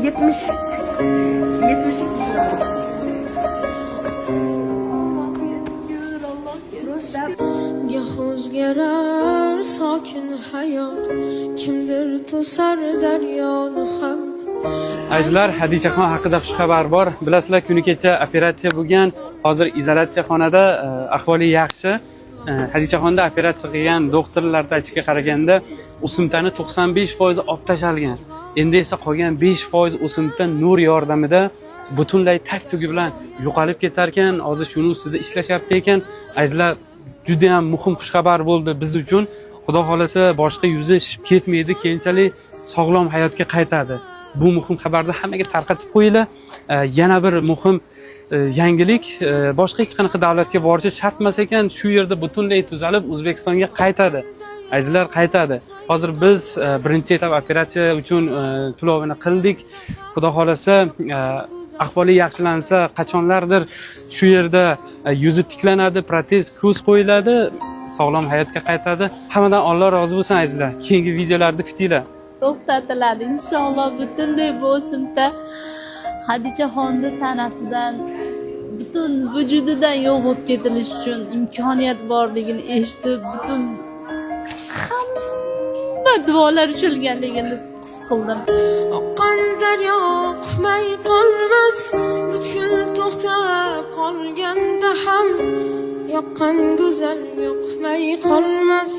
72 kilo. Gah o'zgarar sokin hayot, kimdir to'sar daryoni ham. Azizlar, Hadichaxon haqida xushxabar bor. Bilasizlar, kuni kecha operatsiya bo'lgan. Hozir izolyatsiya xonada, ahvoli yaxshi. Hadichaxonda operatsiya qilgan doktorlarning aytishiga qaraganda, o'simtani 95% olib tashalgan. Endi esa qolgan 5% o'simta nur yordamida butunlay tak-tugi bilan yo'qolib ketar ekan. Hozir shuni ustida ishlashyapti ekan. Azizlar, juda ham muhim xushxabar bo'ldi biz uchun. Xudo xolasa boshqa yuzi shishib ketmaydi, keyinchalik sog'lom hayotga qaytadi. Bu muhim xabarni hammaga tarqatib qo'yinglar. Yana bir muhim yangilik, boshqa hech qanaqa davlatga borishi shart emas ekan, shu yerda butunlay tuzalib O'zbekistonga qaytadi. Azizlar, qaytadi. Hozir biz birinchi etap operatsiya uchun to'lovini qildik. Xudo xolasa ahvoli yaxshilansa, qachonlardir shu yerda yuzi tiklanadi, protez ko'z qo'yiladi, sog'lom hayotga qaytadi. Hammadan Alloh rozi bo'lsin azizlar. Keyingi videolarda kutinglar. To'xtatiladi inshaalloh. Butunlay bu o'simta Hadichaxonni tanasidan, butun vujudidan yo'q bo'lib ketilishi uchun imkoniyat borligini eshitib, butun hamma duolar uchilganligini his qildim. Oqqan daryo oqmay qolmas, butkul to'xtab qolganda ham yoqqan go'zal yoqmay qolmas.